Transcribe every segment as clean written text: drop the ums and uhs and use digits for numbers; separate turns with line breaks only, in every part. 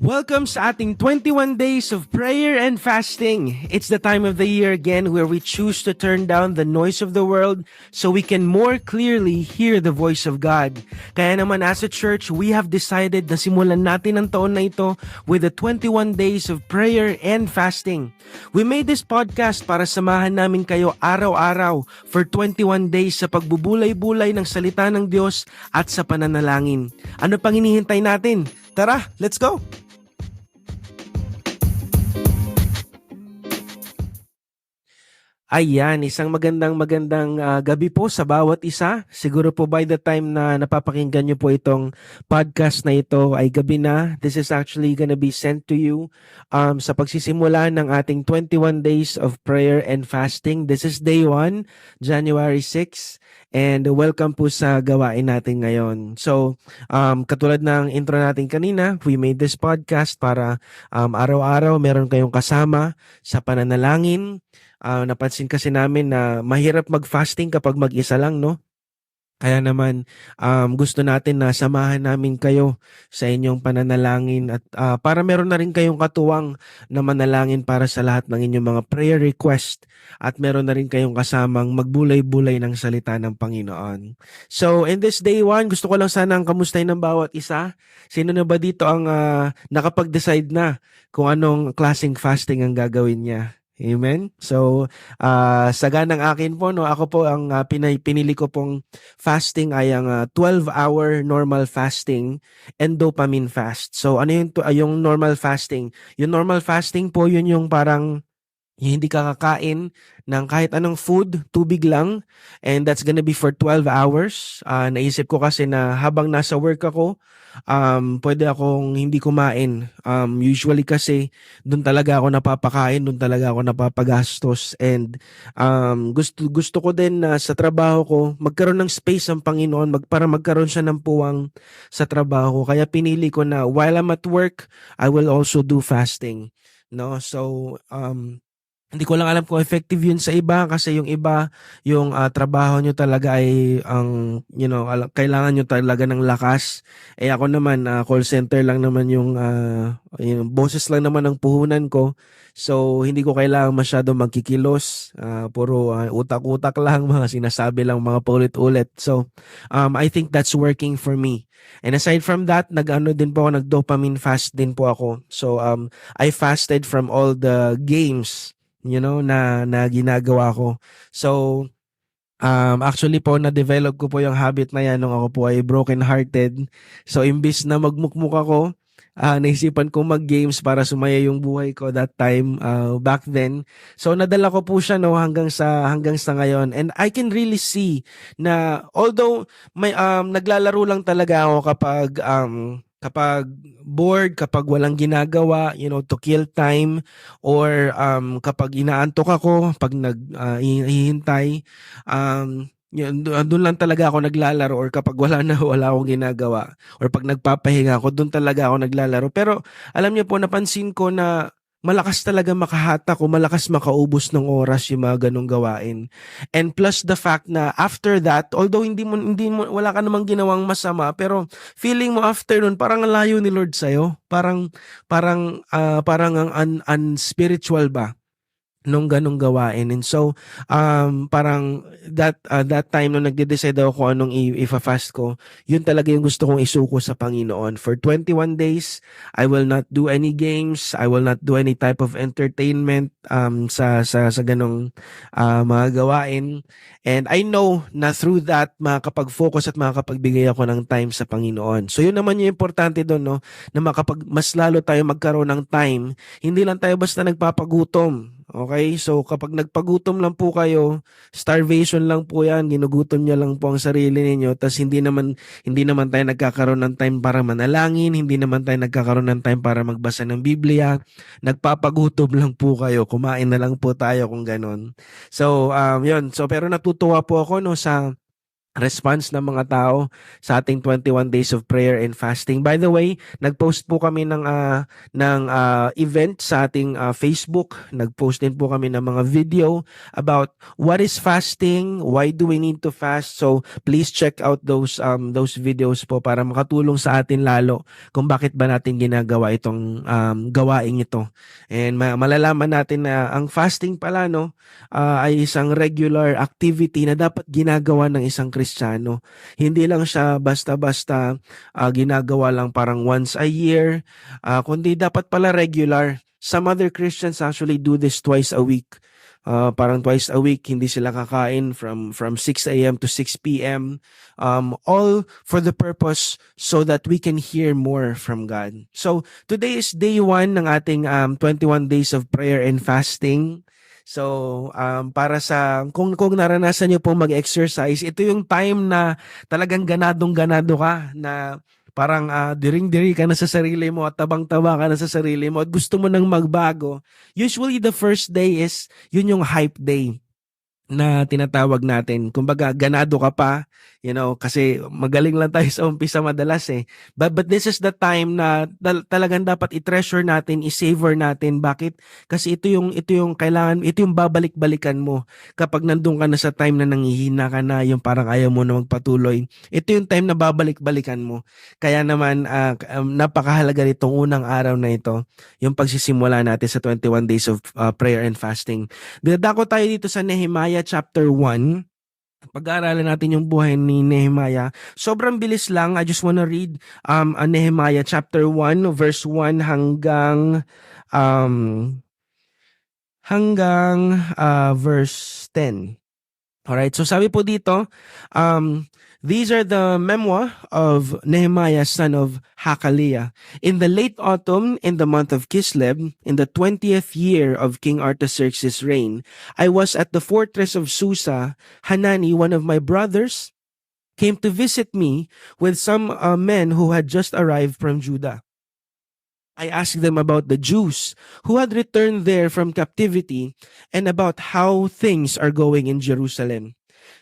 Welcome sa ating 21 days of prayer and fasting. It's the time of the year again where we choose to turn down the noise of the world so we can more clearly hear the voice of God. Kaya naman as a church, we have decided na simulan natin ang taon na ito with the 21 days of prayer and fasting. We made this podcast para samahan namin kayo araw-araw for 21 days sa pagbubulay-bulay ng salita ng Diyos at sa pananalangin. Ano pang hinihintay natin? Tara, let's go! Ayan, isang magandang gabi po sa bawat isa. Siguro po by the time na napapakinggan nyo po itong podcast na ito ay gabi na. This is actually gonna be sent to you sa pagsisimula ng ating 21 days of prayer and fasting. This is day 1, January 6. And welcome po sa gawain natin ngayon. So, katulad ng intro natin kanina, we made this podcast para araw-araw meron kayong kasama sa pananalangin. Napansin kasi namin na mahirap mag-fasting kapag mag-isa lang, no? Kaya naman gusto natin na samahan namin kayo sa inyong pananalangin at para meron na rin kayong katuwang na manalangin para sa lahat ng inyong mga prayer request at meron na rin kayong kasamang magbulay-bulay ng salita ng Panginoon. So in this day 1, gusto ko lang sanang kamustahin ng bawat isa. Sino na ba dito ang nakapag-decide na kung anong klaseng fasting ang gagawin niya? Amen. So, sa ganang akin po, no, ako po ang pinili ko pong fasting ay ang 12-hour normal fasting and dopamine fast. So, ano yung normal fasting? Yung normal fasting po, yun yung parang hindi ka kakain ng kahit anong food, tubig lang, and that's gonna be for 12 hours. Naisip ko kasi na habang nasa work ako, pwede akong hindi kumain. Usually kasi doon talaga ako napapakain, doon talaga ako napapagastos, and gusto ko din na sa trabaho ko magkaroon ng space ang Panginoon para magkaroon siya ng puwang sa trabaho ko. Kaya pinili ko na while I'm at work, I will also do fasting. No? So, hindi ko lang alam kung effective yun sa iba kasi yung iba, yung trabaho nyo talaga ay kailangan nyo talaga ng lakas. Ako naman, call center lang naman yung boses lang naman ang puhunan ko. So, hindi ko kailangan masyado magkikilos. Puro utak-utak lang, mga sinasabi lang, mga paulit-ulit. So, I think that's working for me. And aside from that, nag-dopamine fast din po ako. So, I fasted from all the games na ginagawa ko. So, actually po, na-develop ko po yung habit na yan nung ako po ay broken-hearted. So, imbis na magmukmuk ako, naisipan ko mag-games para sumaya yung buhay ko that time, back then. So, nadala ko po siya hanggang sa ngayon. And I can really see na although may naglalaro lang talaga ako kapag bored, kapag walang ginagawa, to kill time, or kapag inaantok ako, pag naghihintay, doon lang talaga ako naglalaro, or kapag wala akong ginagawa, or pag nagpapahinga ako, doon talaga ako naglalaro. Pero alam niyo po, napansin ko na malakas talaga makahatak o malakas makaubos ng oras yung mga ganong gawain. And plus the fact na after that, although wala ka namang ginawang masama, pero feeling mo after nun, parang ang layo ni Lord sa'yo. Parang ang unspiritual ba nung ganong gawain. And so, parang that time nung nagde-decide ako kung anong i-fast ko, yun talaga yung gusto kong isuko sa Panginoon. For 21 days, I will not do any games, I will not do any type of entertainment sa ganong mga gawain. And I know na through that, makakapag-focus at makakapagbigay ako ng time sa Panginoon. So, yun naman yung importante doon, no? Na mas lalo tayo magkaroon ng time. Hindi lang tayo basta nagpapagutom. Okay? So, kapag nagpagutom lang po kayo, starvation lang po yan, ginugutom niyo lang po ang sarili ninyo, tas hindi naman tayo nagkakaroon ng time para manalangin, hindi naman tayo nagkakaroon ng time para magbasa ng Biblia, nagpapagutom lang po kayo, kumain na lang po tayo kung ganon. So, yun. So, pero natutuwa po ako sa response ng mga tao sa ating 21 days of prayer and fasting. By the way, nag-post po kami ng event sa ating Facebook. Nag-post din po kami ng mga video about what is fasting, why do we need to fast. So please check out those videos po para makatulong sa atin lalo kung bakit ba natin ginagawa itong gawaing ito. And malalaman natin na ang fasting pala ay isang regular activity na dapat ginagawa ng isang Kristiyano. Hindi lang siya basta-basta ginagawa lang parang once a year, kundi dapat pala regular. Some other Christians actually do this twice a week. Parang twice a week, hindi sila kakain from 6 a.m. to 6 p.m. All for the purpose so that we can hear more from God. So, today is day 1 ng ating 21 days of prayer and fasting. So, para sa, kung naranasan nyo pong mag-exercise, ito yung time na talagang ganadong-ganado ka, na parang diring-diri ka na sa sarili mo at tabang-taba ka na sa sarili mo at gusto mo nang magbago. Usually, the first day is, yun yung hype day na tinatawag natin. Kumbaga, ganado ka pa, kasi magaling lang tayo sa umpisa madalas eh. But this is the time na talagang dapat i-treasure natin, i-savor natin. Bakit? Kasi ito yung kailangan, ito yung babalik-balikan mo kapag nandun ka na sa time na nanghihina ka na, yung parang ayaw mo na magpatuloy. Ito yung time na babalik-balikan mo. Kaya naman, napakahalaga nitong unang araw na ito, yung pagsisimula natin sa 21 days of prayer and fasting. Dadako tayo dito sa Nehemiah chapter 1. Pag-aaralan natin yung buhay ni Nehemiah. Sobrang bilis lang. I just wanna read Nehemiah chapter 1 verse 1 hanggang verse 10. Alright, so sabi po dito, these are the memoir of Nehemiah son of Hakaliah. In the late autumn, in the month of Kislev, in the 20th year of King Artaxerxes' reign, I was at the fortress of Susa. Hanani, one of my brothers, came to visit me with some men who had just arrived from Judah. I asked them about the Jews who had returned there from captivity and about how things are going in Jerusalem.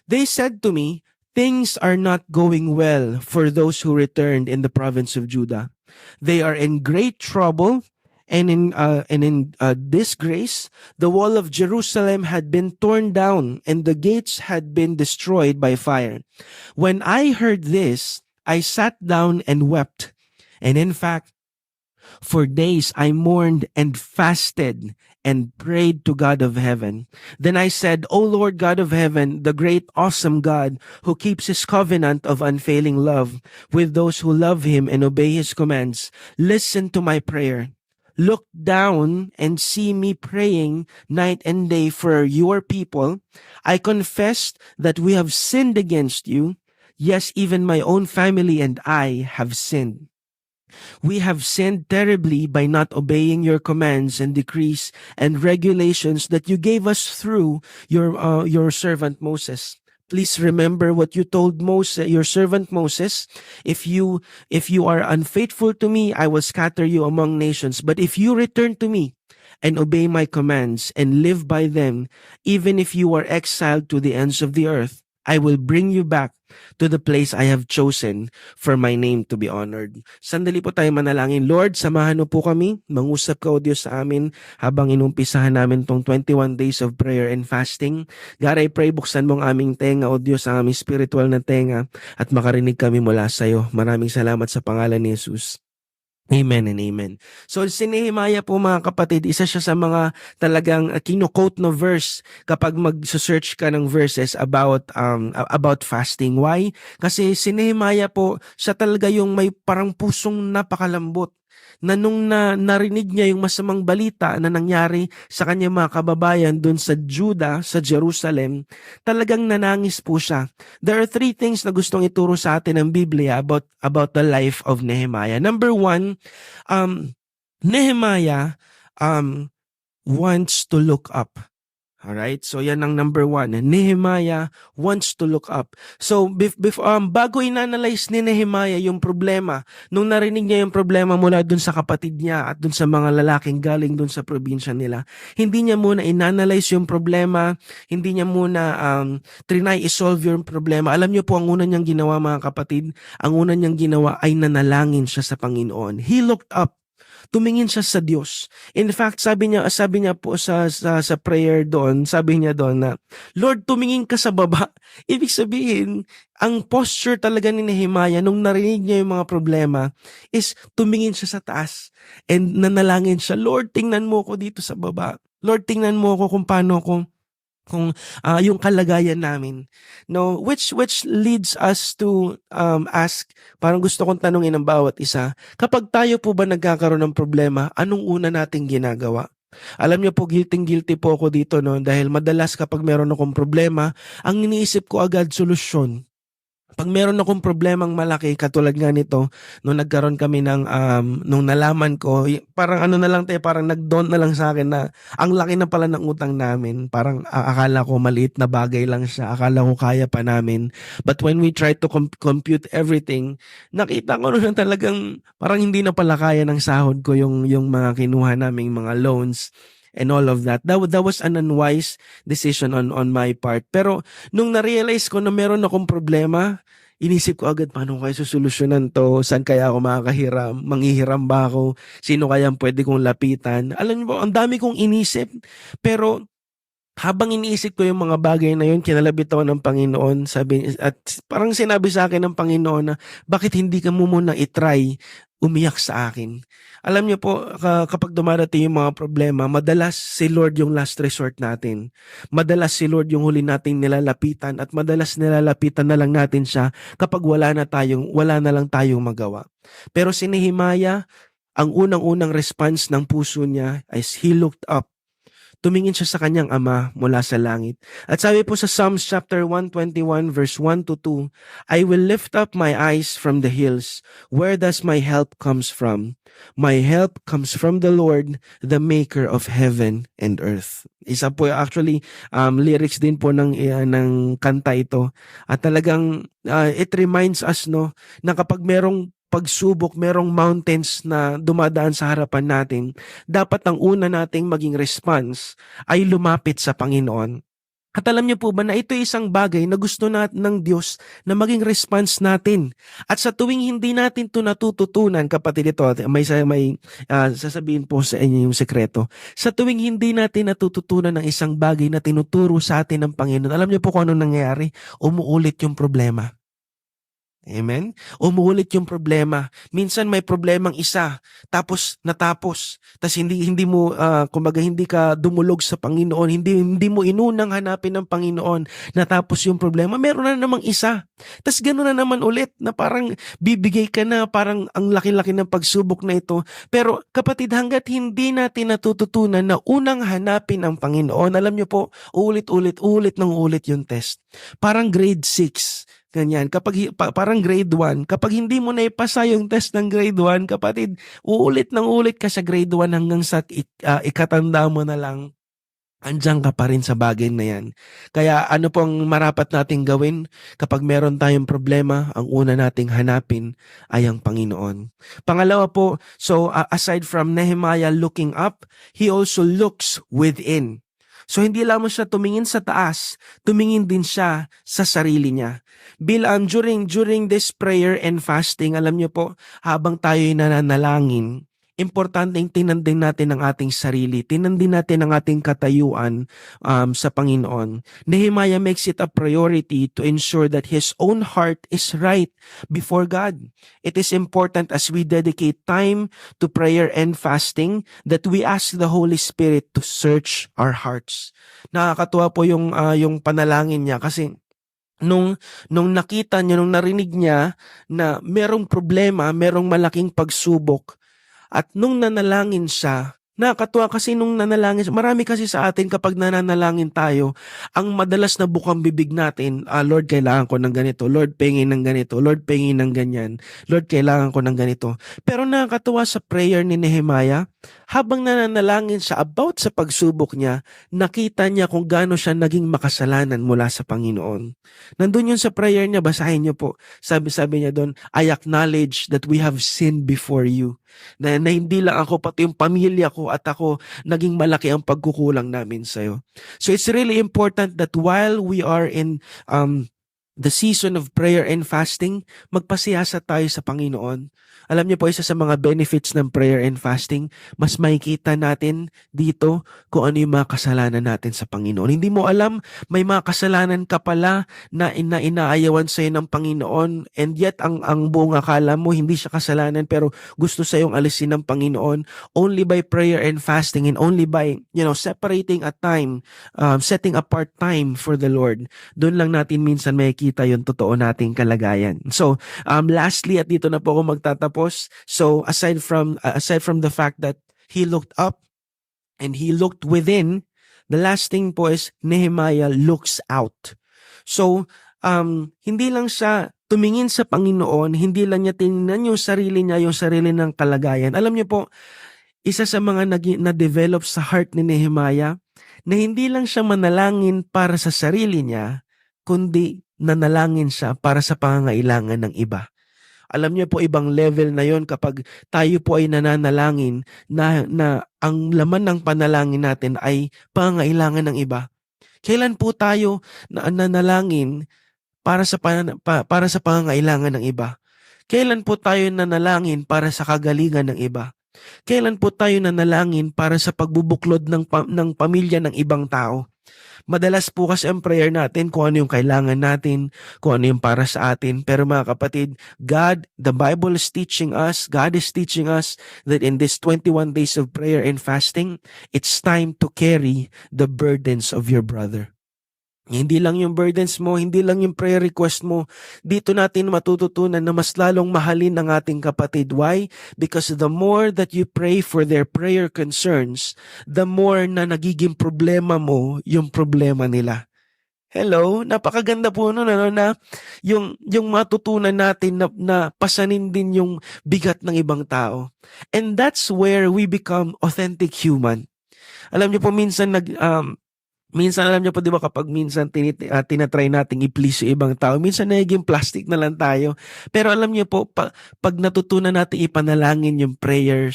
They said to me, "Things are not going well for those who returned in the province of Judah. They are in great trouble and in disgrace. The wall of Jerusalem had been torn down and the gates had been destroyed by fire." When I heard this, I sat down and wept. And in fact, for days I mourned and fasted and prayed to God of heaven. Then I said, "O Lord God of heaven, the great awesome God who keeps his covenant of unfailing love with those who love him and obey his commands, listen to my prayer. Look down and see me praying night and day for your people. I confess that we have sinned against you. Yes, even my own family and I have sinned. We have sinned terribly by not obeying your commands and decrees and regulations that you gave us through your servant Moses. Please remember what you told Moses, your servant Moses. If you are unfaithful to me, I will scatter you among nations. But if you return to me and obey my commands and live by them, even if you are exiled to the ends of the earth, I will bring you back to the place I have chosen for my name to be honored." Sandali po tayo manalangin. Lord, samahan mo po kami. Mangusap ka, O Diyos, sa amin habang inumpisahan namin tong 21 days of prayer and fasting. God, I pray, buksan mo ang aming tenga, O Diyos, ang aming spiritual na tenga at makarinig kami mula sa iyo. Maraming salamat sa pangalan ni Jesus. Amen and amen. So si Nehemiah po mga kapatid, isa siya sa mga talagang kino-quote na verse kapag mag-search ka ng verses about fasting. Why? Kasi si Nehemiah po, siya talaga yung may parang pusong napakalambot na nung narinig niya yung masamang balita na nangyari sa kanyang mga kababayan doon sa Judah, sa Jerusalem, talagang nanangis po siya. There are 3 things na gustong ituro sa atin ng Biblia about the life of Nehemiah. Number 1, Nehemiah wants to look up. Alright, so yan ang number one. Nehemiah wants to look up. So bago inanalyze ni Nehemiah yung problema, nung narinig niya yung problema mula dun sa kapatid niya at dun sa mga lalaking galing dun sa probinsya nila, hindi niya muna inanalyze yung problema, hindi niya muna trinay isolve yung problema. Alam niyo po, ang una niyang ginawa, mga kapatid, ang una niyang ginawa ay nanalangin siya sa Panginoon. He looked up. Tumingin siya sa Diyos. In fact, sabi niya po sa prayer doon, sabi niya doon na, Lord, tumingin ka sa baba. Ibig sabihin, ang posture talaga ni Nehemiah nung narinig niya yung mga problema is tumingin siya sa taas and nanalangin siya, Lord, tingnan mo ko dito sa baba. Lord, tingnan mo ko kung paano kung yung kalagayan namin, no, which leads us to ask, parang gusto kong tanungin ng bawat isa, kapag tayo po ba nagkakaroon ng problema, anong una nating ginagawa? Alam niyo po, guilty po ako dito, no, dahil madalas kapag meron akong problema, ang iniisip ko agad solusyon. Pag meron akong problemang malaki, katulad nga nito, nung nagkaroon kami nung nalaman ko, parang ano na lang tayo, parang nag-dawn na lang sa akin na ang laki na pala ng utang namin. Parang akala ko maliit na bagay lang siya, akala ko kaya pa namin. But when we try to compute everything, nakita ko na talagang parang hindi na pala kaya ng sahod ko yung mga kinuha naming mga loans and all of that. That was an unwise decision on my part. Pero nung na-realize ko na meron akong problema, inisip ko agad, paano ko kaya susolusyonan to? Saan kaya ako makakahiram? Manghihiram ba ako? Sino kaya ang pwede kong lapitan? Alam niyo po, ang dami kong inisip. Pero habang iniisip ko yung mga bagay na yun, kinalabit ako ng Panginoon. At parang sinabi sa akin ng Panginoon na, bakit hindi ka mo muna itry umiyak sa akin? Alam niyo po, kapag dumarating yung mga problema, madalas si Lord yung last resort natin. Madalas si Lord yung huli nating nilalapitan at madalas nilalapitan na lang natin siya kapag wala na lang tayong magawa. Pero si Nehemiah, ang unang-unang response ng puso niya is he looked up. Tumingin siya sa kanyang ama mula sa langit. At sabi po sa Psalms chapter 121 verse 1 to 2, I will lift up my eyes from the hills. Where does my help comes from? My help comes from the Lord, the maker of heaven and earth. Isa po actually lyrics din po ng kanta ito. At talagang it reminds us, no, na kapag merong pagsubok, merong mountains na dumadaan sa harapan natin, dapat ang una nating maging response ay lumapit sa Panginoon. At alam niyo po ba na ito isang bagay na gusto ng Diyos na maging response natin. At sa tuwing hindi natin ito natututunan, kapatid, ito, may sasabihin po sa inyo yung sekreto. Sa tuwing hindi natin natututunan ng isang bagay na tinuturo sa atin ng Panginoon, alam niyo po kung anong nangyayari? Umuulit yung problema. Amen? Umuulit yung problema. Minsan may problemang isa, tapos natapos. Tapos hindi mo kumbaga hindi ka dumulog sa Panginoon, hindi mo inunang hanapin ng Panginoon, natapos yung problema. Meron na namang isa. Tapos ganoon na naman ulit na parang bibigay ka na, parang ang laki-laki ng pagsubok na ito. Pero kapatid, hangga't hindi natin natututunan na unang hanapin ang Panginoon, alam niyo po, ulit ng ulit yung test. Parang grade 6. Ganyan. Parang grade 1, kapag hindi mo na ipasa yung test ng grade 1, kapatid, uulit ka sa grade 1 hanggang sa ikatanda mo na lang, andiyan ka pa rin sa bagay na yan. Kaya ano pong marapat nating gawin kapag meron tayong problema, ang una nating hanapin ay ang Panginoon. Pangalawa po, so aside from Nehemiah looking up, he also looks within. So hindi lamang siya tumingin sa taas, tumingin din siya sa sarili niya. During this prayer and fasting, alam niyo po, habang tayo'y nananalangin, importanteng tinandin natin ang ating sarili, tinandin natin ang ating katayuan sa Panginoon. Nehemiah makes it a priority to ensure that his own heart is right before God. It is important as we dedicate time to prayer and fasting that we ask the Holy Spirit to search our hearts. Nakakatuwa po yung panalangin niya kasi nung nakita niya, nung narinig niya na merong problema, merong malaking pagsubok, at nung nanalangin siya, Nakakatuwa kasi nung nanalangin, marami kasi sa atin kapag nananalangin tayo, ang madalas na bukang bibig natin, Lord, kailangan ko ng ganito. Lord, pengin ng ganito. Lord, pengin ng ganyan. Lord, kailangan ko ng ganito. Pero nakakatuwa sa prayer ni Nehemiah, habang nananalangin siya about sa pagsubok niya, nakita niya kung gaano siya naging makasalanan mula sa Panginoon. Nandun yun sa prayer niya, basahin niyo po. Sabi niya doon, I acknowledge that we have sinned before you. Na hindi lang ako, pati yung pamilya ko at ako, naging malaki ang pagkukulang namin sa'yo. So it's really important that while we are in the season of prayer and fasting, magpasiyasa tayo sa Panginoon. Alam niyo po, isa sa mga benefits ng prayer and fasting, mas makikita natin dito kung ano yung mga kasalanan natin sa Panginoon. Hindi mo alam, may mga kasalanan ka pala na inaayawan sa'yo ng Panginoon, and yet ang buong akala mo hindi siya kasalanan pero gusto sa'yong alisin ng Panginoon. Only by prayer and fasting and only by separating a time, setting apart time for the Lord, doon lang natin minsan makikita yung totoo nating kalagayan. So lastly, at dito na po ako magtatapos. So aside from the fact that he looked up and he looked within, the last thing po is Nehemiah looks out. So hindi lang siya tumingin sa Panginoon, hindi lang niya tinignan yung sarili niya, yung sarili ng kalagayan. Alam niyo po, isa sa mga na-develop sa heart ni Nehemiah, na hindi lang siya manalangin para sa sarili niya, kundi nanalangin siya para sa pangangailangan ng iba. Alam niyo po, ibang level na yon kapag tayo po ay nananalangin na ang laman ng panalangin natin ay pangangailangan ng iba. Kailan po tayo nanalangin para sa pangangailangan ng iba? Kailan po tayo nanalangin para sa kagalingan ng iba? Kailan po tayo nanalangin para sa pagbubuklod ng pamilya ng ibang tao? Madalas po kasi ang prayer natin kung ano yung kailangan natin, kung ano yung para sa atin. Pero mga kapatid, the Bible is teaching us, God is teaching us that in this 21 days of prayer and fasting, it's time to carry the burdens of your brother. Hindi lang yung burdens mo, hindi lang yung prayer request mo. Dito natin matututunan na mas lalong mahalin ang ating kapatid. Why? Because the more that you pray for their prayer concerns, the more na nagiging problema mo yung problema nila. Hello, napakaganda po nun, na yung matutunan natin na pasanin din yung bigat ng ibang tao. And that's where we become authentic human. Alam niyo po, minsan alam niyo po, di ba, kapag minsan tinatry nating i-please yung ibang tao, minsan nagiging plastic na lang tayo. Pero alam niyo po, pag natutunan natin ipanalangin yung prayer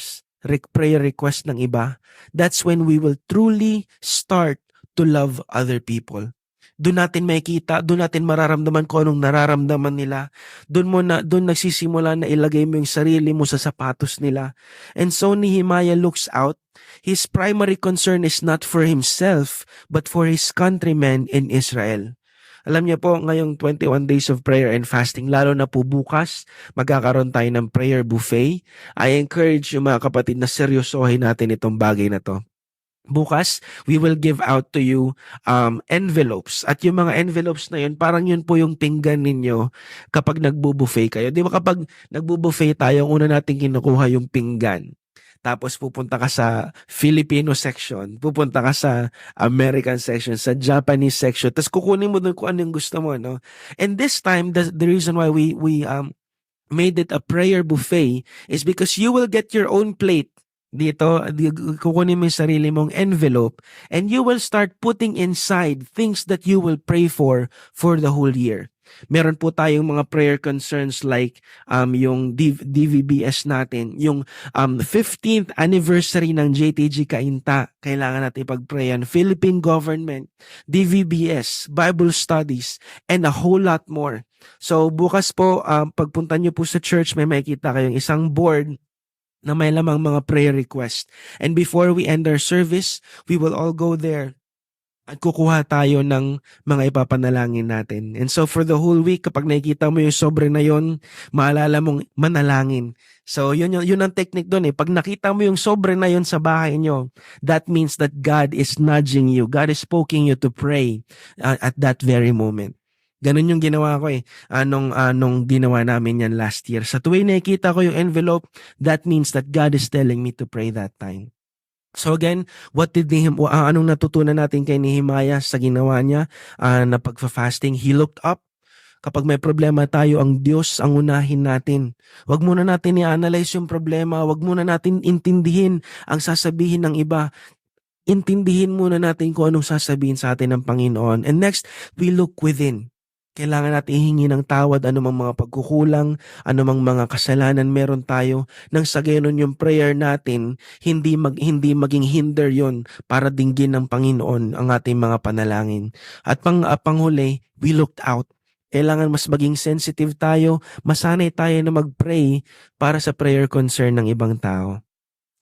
request ng iba, that's when we will truly start to love other people. Doon natin makikita, doon natin mararamdaman kung anong nararamdaman nila. Doon nagsisimula na ilagay mo yung sarili mo sa sapatos nila. And so Nehemiah looks out. His primary concern is not for himself, but for his countrymen in Israel. Alam niyo po, ngayong 21 days of prayer and fasting, lalo na po bukas, magkakaroon tayo ng prayer buffet. I encourage yung mga kapatid na seryosohin natin itong bagay na to. Bukas, we will give out to you envelopes. At yung mga envelopes na yun, parang yun po yung pinggan ninyo kapag nagbo-buffet kayo. Di ba kapag nagbo-buffet tayo, una natin kinukuha yung pinggan. Tapos pupunta ka sa Filipino section, pupunta ka sa American section, sa Japanese section, tapos kukunin mo doon kung ano yung gusto mo, no? And this time, the reason why we made it a prayer buffet is because you will get your own plate. Dito, kukunin mo yung sarili mong envelope and you will start putting inside things that you will pray for the whole year. Meron po tayong mga prayer concerns like yung DVBS natin, yung 15th anniversary ng JTG Cainta, kailangan natin ipag-prayan, Philippine government, DVBS, Bible studies, and a whole lot more. So bukas po, pagpunta nyo po sa church, may makikita kayong isang board na may lamang mga prayer request. And before we end our service, we will all go there at kukuha tayo ng mga ipapanalangin natin. And so for the whole week, kapag nakikita mo yung sobre na yon, maalala mong manalangin. So yun ang technique doon. Pag nakita mo yung sobre na yon sa bahay nyo, that means that God is nudging you. God is poking you to pray at that very moment. Ganun yung ginawa ko nung ginawa namin yan last year. Sa tuwing nakikita ko yung envelope, that means that God is telling me to pray that time. So again, anong natutunan natin kay Nehemiah sa ginawa niya na pagfa-fasting? He looked up. Kapag may problema tayo, ang Diyos ang unahin natin. Huwag muna natin i-analyze yung problema. Huwag muna natin intindihin ang sasabihin ng iba. Intindihin muna natin kung anong sasabihin sa atin ng Panginoon. And next, we look within. Kailangan natin ihingi ng tawad anumang mga pagkukulang, anumang mga kasalanan meron tayo, nang sa gayon yung prayer natin, hindi maging hinder yon para dinggin ng Panginoon ang ating mga panalangin. At panghuli, we looked out. Kailangan mas maging sensitive tayo, masanay tayo na mag-pray para sa prayer concern ng ibang tao.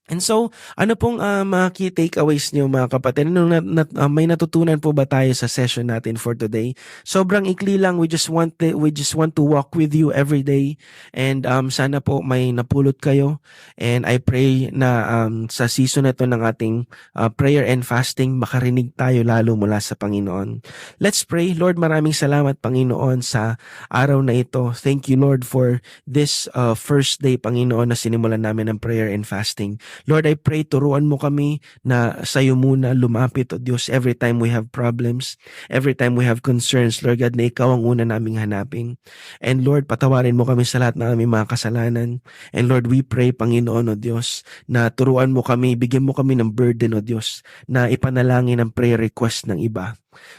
And so, ano pong mga key takeaways niyo mga kapatid? May natutunan po ba tayo sa session natin for today? Sobrang ikli lang. We just want to walk with you every day. And sana po may napulot kayo. And I pray na sa season na ito ng ating prayer and fasting, makarinig tayo lalo mula sa Panginoon. Let's pray. Lord, maraming salamat Panginoon sa araw na ito. Thank you Lord for this first day Panginoon na sinimulan namin ng prayer and fasting. Lord, I pray, turuan mo kami na sa'yo muna lumapit, O Diyos, every time we have problems, every time we have concerns, Lord God, na ikaw ang una naming hanapin. And Lord, patawarin mo kami sa lahat ng aming mga kasalanan. And Lord, we pray, Panginoon, O Diyos, na turuan mo kami, bigyan mo kami ng burden, O Diyos, na ipanalangin ang prayer request ng iba.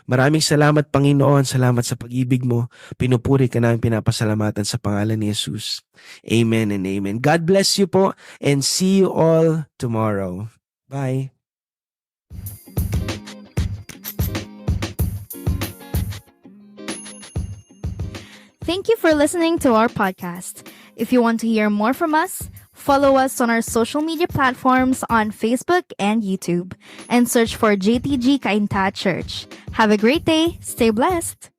Maraming salamat, Panginoon. Salamat sa pag-ibig mo. Pinupuri ka namin, pinapasalamatan sa pangalan ni Jesus. Amen and amen. God bless you po and see you all tomorrow. Bye.
Thank you for listening to our podcast. If you want to hear more from us, follow us on our social media platforms on Facebook and YouTube and search for JTG Cainta Church. Have a great day. Stay blessed.